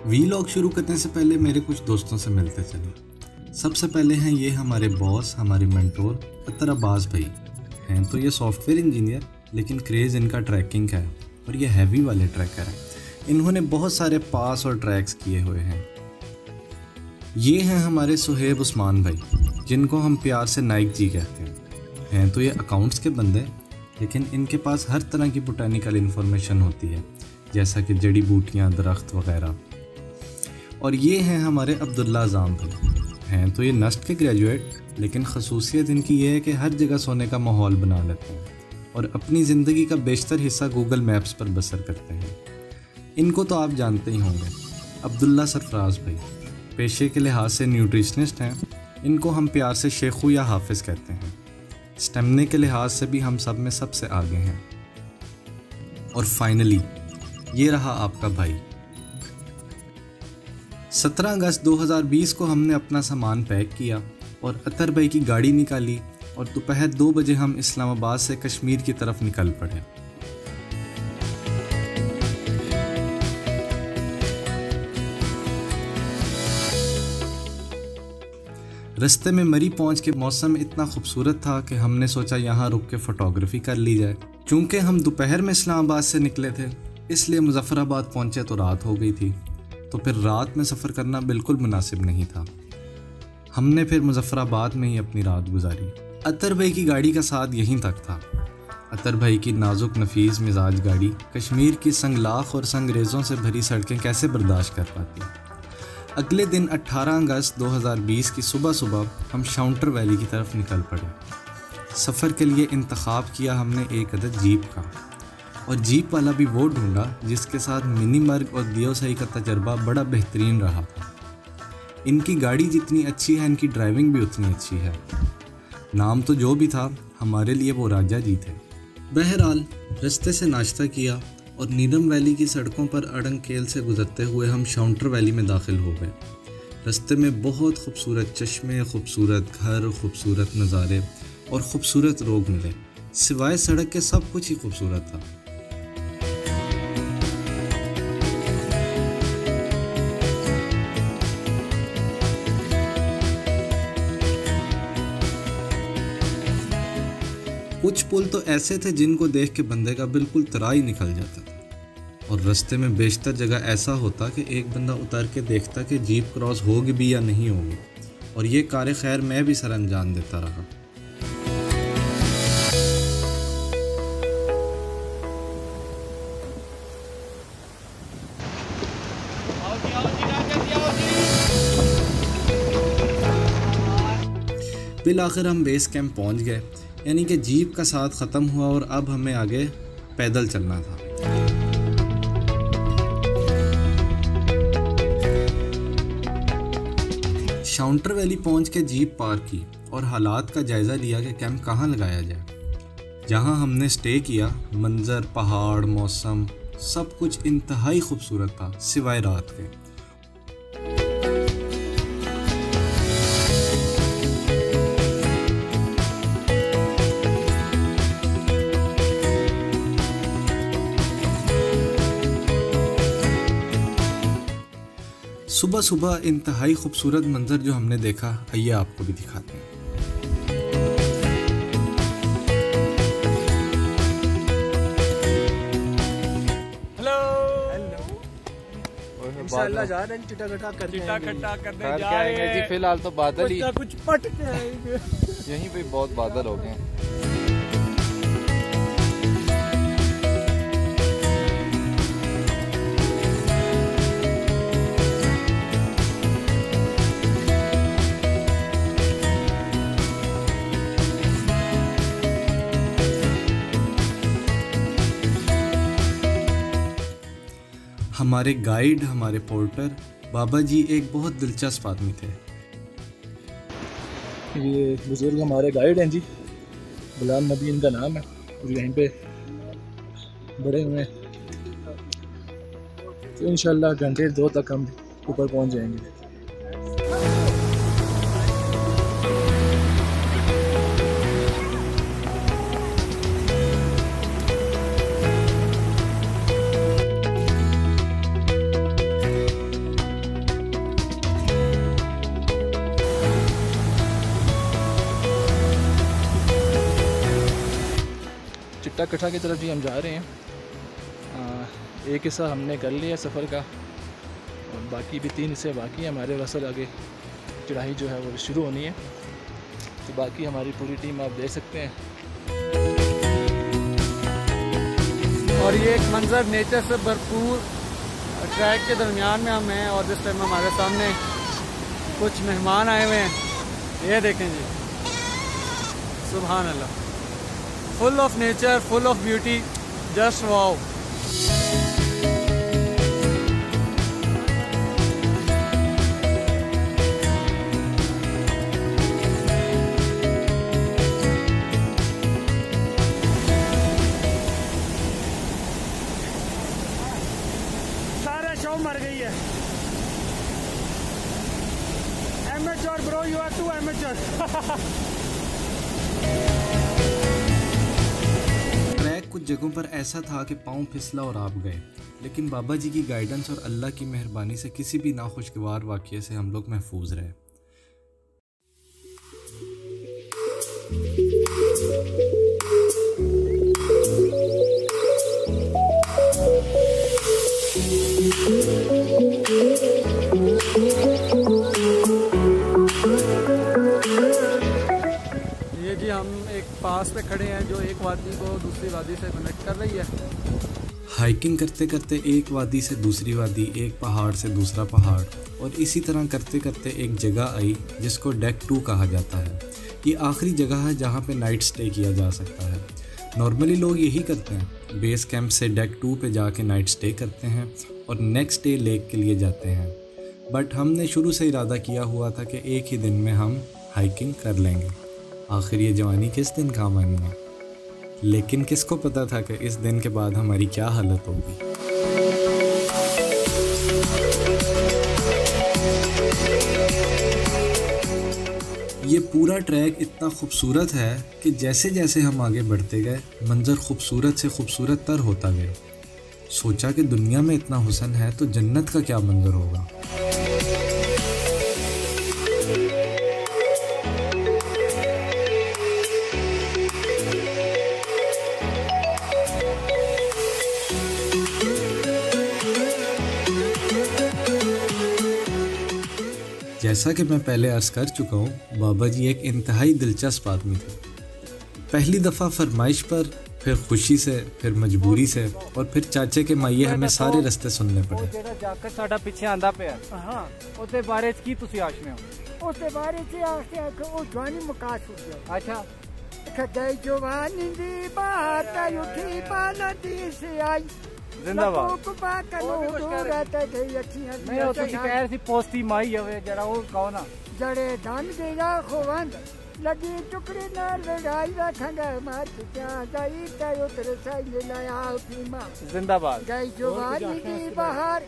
Vlog शुरू करने से पहले मेरे कुछ दोस्तों से मिलते चले। सबसे पहले हैं ये हमारे बॉस, हमारे मेंटोर अतर अब्बास भाई हैं। तो ये सॉफ्टवेयर इंजीनियर, लेकिन क्रेज़ इनका ट्रैकिंग का है और ये हैवी वाले ट्रैकर हैं। इन्होंने बहुत सारे पास और ट्रैक्स किए हुए हैं। ये हैं हमारे सुहेब उस्मान भाई, जिनको हम प्यार से नाइक जी कहते हैं। तो ये अकाउंट्स के बंदे, लेकिन इनके पास हर तरह की बोटानिकल इन्फॉर्मेशन होती है, जैसा कि जड़ी बूटियाँ, दरख्त वगैरह। और ये हैं हमारे अब्दुल्ला आज़ाम भाई तो ये नस्ट के ग्रेजुएट, लेकिन खसूसियत इनकी ये है कि हर जगह सोने का माहौल बना लेते हैं और अपनी ज़िंदगी का बेशतर हिस्सा गूगल मैप्स पर बसर करते हैं। इनको तो आप जानते ही होंगे, अब्दुल्ला सरफराज भाई पेशे के लिहाज से न्यूट्रिशनिस्ट हैं। इनको हम प्यार से शेखू या हाफिज़ कहते हैं। स्टेमिना के लिहाज से भी हम सब में सबसे आगे हैं। और फाइनली ये रहा आपका भाई। 17 अगस्त 2020 को हमने अपना सामान पैक किया और अतर भाई की गाड़ी निकाली और दोपहर 2 बजे हम इस्लामाबाद से कश्मीर की तरफ निकल पड़े। रास्ते में मरी पहुंच के मौसम इतना खूबसूरत था कि हमने सोचा यहाँ रुक के फ़ोटोग्राफी कर ली जाए। चूँकि हम दोपहर में इस्लामाबाद से निकले थे, इसलिए मुजफ्फराबाद पहुँचे तो रात हो गई थी, तो फिर रात में सफ़र करना बिल्कुल मुनासिब नहीं था। हमने फिर मुजफ्फराबाद में ही अपनी रात गुजारी। अतर भाई की गाड़ी का साथ यहीं तक था। अतर भाई की नाजुक नफीस मिजाज गाड़ी कश्मीर की संगलाख और संगरेज़ों से भरी सड़कें कैसे बर्दाश्त कर पाती। अगले दिन 18 अगस्त 2020 की सुबह हम शाउंटर वैली की तरफ निकल पड़े। सफ़र के लिए इंतखाब किया हमने एक अदद जीप का, और जीप वाला भी वो ढूंढा जिसके साथ मिनी मर्ग और दियोसई का तजर्बा बड़ा बेहतरीन रहा था। इनकी गाड़ी जितनी अच्छी है, इनकी ड्राइविंग भी उतनी अच्छी है। नाम तो जो भी था, हमारे लिए वो राजा जी थे। बहरहाल रास्ते से नाश्ता किया और नीलम वैली की सड़कों पर अड़ंगकेल से गुजरते हुए हम शाउंटर वैली में दाखिल हो गए। रास्ते में बहुत खूबसूरत चश्मे, खूबसूरत घर, खूबसूरत नज़ारे और ख़ूबसूरत लोग मिले। सिवाय सड़क के सब कुछ ही खूबसूरत था। कुछ पुल तो ऐसे थे जिनको देख के बंदे का बिल्कुल तरा ही निकल जाता था, और रास्ते में बेशतर जगह ऐसा होता कि एक बंदा उतर के देखता कि जीप क्रॉस होगी भी या नहीं होगी, और ये कार खैर मैं भी सर अंजाम देता रहा। फिर आखिर हम बेस कैंप पहुंच गए, यानी कि जीप का साथ ख़त्म हुआ और अब हमें आगे पैदल चलना था। शाउंटर वैली पहुंच के जीप पार्क की और हालात का जायज़ा लिया कि कैंप कहाँ लगाया जाए। जहां हमने स्टे किया, मंजर, पहाड़, मौसम सब कुछ इंतहाई खूबसूरत था, सिवाय रात के। सुबह सुबह इंतहाई खूबसूरत मंजर जो हमने देखा, आइए आपको भी दिखाते हैं। इंशाल्लाह जा रहे हैं चिटा करने जाएंगे जी। फिलहाल तो बादल ही कुछ पट के आएंगे। यहीं पे बहुत बादल हो गए हैं। हमारे गाइड, हमारे पोर्टर बाबा जी एक बहुत दिलचस्प आदमी थे। ये बुजुर्ग हमारे गाइड हैं जी, गुलाम नबी इनका नाम है, और यहीं पे बड़े हुए हैं। तो इंशाल्लाह घंटे 2 तक हम ऊपर पहुंच जाएंगे। चिट्टा कट्ठा की तरफ भी हम जा रहे हैं। एक हिस्सा हमने कर लिया सफ़र का और बाकी भी 3 हिस्से बाकी हैं हमारे। रसल आगे चढ़ाई जो है वो शुरू होनी है, तो बाकी हमारी पूरी टीम आप देख सकते हैं। और ये एक मंजर नेचर से भरपूर ट्रैक के दरमियान में हम हैं और जिस टाइम हमारे सामने कुछ मेहमान आए हुए हैं। ये देखें जी, सुभान अल्लाह, full of nature, full of beauty, just wow. मर गई है। Amateur bro, you are too amateur. Track कुछ जगहों पर ऐसा था कि पाँव फिसला और आप गए, लेकिन बाबा जी की गाइडेंस और अल्लाह की मेहरबानी से किसी भी नाखुशगवार वाक़ये से हम लोग महफूज रहे। ये जी हम एक पास पे खड़े हैं जो एक वादी को दूसरी वादी से कनेक्ट कर रही है। हाइकिंग करते करते एक वादी से दूसरी वादी, एक पहाड़ से दूसरा पहाड़, और इसी तरह करते करते एक जगह आई जिसको डेक 2 कहा जाता है। ये आखिरी जगह है जहाँ पे नाइट स्टे किया जा सकता है। नॉर्मली लोग यही करते हैं, बेस कैंप से डेक 2 पे जाके नाइट स्टे करते हैं और नेक्स्ट डे लेक के लिए जाते हैं। बट हमने शुरू से इरादा किया हुआ था कि एक ही दिन में हम हाइकिंग कर लेंगे। आखिर ये जवानी किस दिन काम आनी है, लेकिन किसको पता था कि इस दिन के बाद हमारी क्या हालत होगी। ये पूरा ट्रैक इतना खूबसूरत है कि जैसे जैसे हम आगे बढ़ते गए मंजर खूबसूरत से खूबसूरत तर होता गया। सोचा कि दुनिया में इतना हुस्न है तो जन्नत का क्या मंजर होगा। जैसा कि मैं पहले अर्ज़ कर चुका हूँ, बाबा जी एक इंतहाई दिलचस्प आदमी थे। पहली दफ़ा फरमाइश पर, फिर खुशी से, फिर मजबूरी से, और फिर चाचे के माइये हमें सारे रास्ते सुनने पड़े। ਜਿਹੜਾ ਜਾਕਰ ਸਾਡਾ ਪਿੱਛੇ ਆਂਦਾ ਪਿਆ, हाँ, ਉਹਦੇ ਬਾਰੇ ਚ ਕੀ ਤੁਸੀਂ ਆਸ਼ਨੇ ਹੋ? उसके बारे से आखते हैं कि वो जवानी मुकास हो गया। अच्छा, खगई जवानी दी बात उठी पालती से आई। जिंदाबाद। लपो कुपा कनो दूरत गई अखियां ਨਹੀਂ ਉਹ ਤੁਸੀਂ ਕਹਿ ਰਹੇ ਸੀ ਪੋਸਤੀ ਮਾਈ ਹੋਵੇ ਜਿਹੜਾ ਉਹ ਕਹੋ ਨਾ। जड़े धन देगा खोवंद लगी टुकड़े न लड़ाई रखंगा मार क्या जाई तय उतर साई लाया फीमा। जिंदाबाद। गई जवानी की बाहर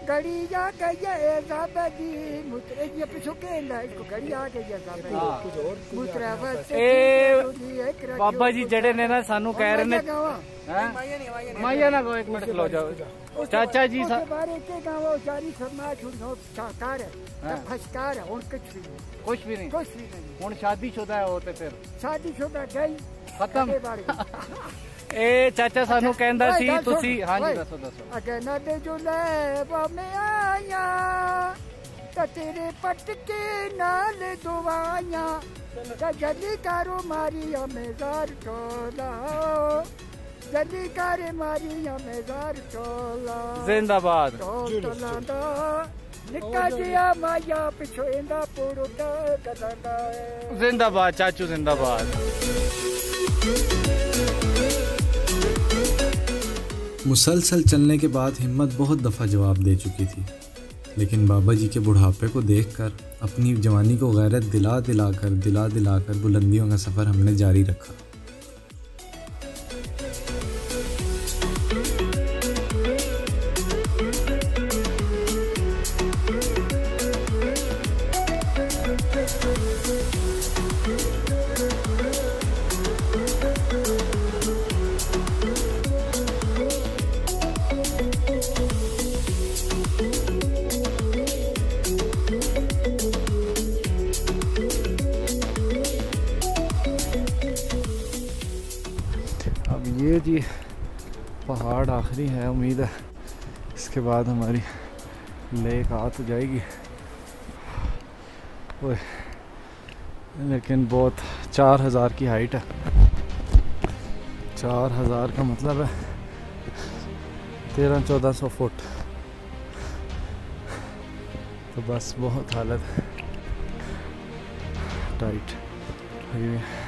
गड़ी जा गई है ज़ाबदी मुतरे ये पिछो के ला इसको गड़ी आ गई है ज़ाबदी मुतरा बस ए बाबा जी जड़े ने ना सानू कह रहे ने माया ना को एक मिनट खलो जाओ चाचा जी उसके बारे के गाँव जारी फरमा छुड़ो चाकार है फसकार है और कुछ भी नहीं, कुछ भी नहीं। कुछ भी नहीं। ਹੁਣ शादीशुदा है होते फिर शादीशुदा गई खत्म। ए चाचा सानू कहंदा सी ਤੁਸੀਂ ਹਾਂਜੀ ਦੱਸੋ ਦੱਸੋ। अगे न दे जो ले में आया तो तेरे पटके नाल दुआया तो जल्दी करो मारी हमेजार टोला जल्दी करे मारी हमेजार टोला। जिंदाबाद। टोला दा निका जिया माया पिछो इंदा पूरो गदा जिंदाबाद चाचू जिंदाबाद। मुसलसल चलने के बाद हिम्मत बहुत दफ़ा जवाब दे चुकी थी, लेकिन बाबा जी के बुढ़ापे को देखकर अपनी जवानी को गैरत दिला दिलाकर बुलंदियों का सफ़र हमने जारी रखा। अब ये जी पहाड़ आखिरी है, उम्मीद है इसके बाद हमारी लेक आ तो जाएगी। ओए लेकिन बहुत 4000 की हाइट है। 4000 का मतलब है 1300-1400 फुट। तो बस बहुत हालत टाइट हुई है।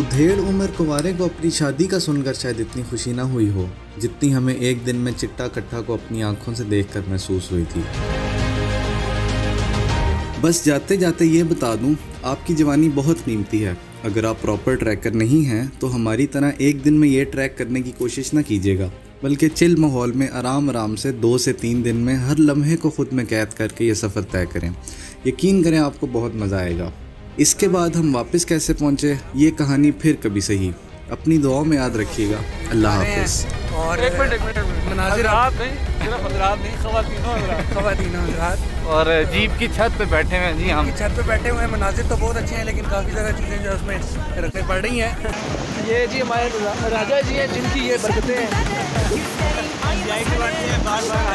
उधेड़ उम्र कुंवारे को अपनी शादी का सुनकर शायद इतनी खुशी ना हुई हो जितनी हमें एक दिन में चिट्टा कट्टा को अपनी आंखों से देखकर महसूस हुई थी। बस जाते जाते ये बता दूं, आपकी जवानी बहुत कीमती है। अगर आप प्रॉपर ट्रैकर नहीं हैं तो हमारी तरह एक दिन में ये ट्रैक करने की कोशिश ना कीजिएगा, बल्कि चिल माहौल में आराम आराम से 2 से 3 दिन में हर लम्हे को खुद में कैद करके ये सफ़र तय करें। यकीन करें आपको बहुत मज़ा आएगा। इसके बाद हम वापस कैसे पहुँचे ये कहानी फिर कभी सही। अपनी दुआओं में याद रखिएगा। अल्लाह हाफ़िज़। और एक मिनट मनाजिर आप नहीं, सिर्फ हज़रात नहीं, ख़वातीनों हज़रात और जीप की छत पे बैठे हुए हैं जी। हम छत पे बैठे हुए हैं। मनाजिर तो बहुत अच्छे हैं लेकिन काफ़ी ज़्यादा चीज़ें जो उसमें रखनी पड़ रही हैं। ये जी हमारे राजा जी हैं जिनकी ये बरकतें हैं। बार बार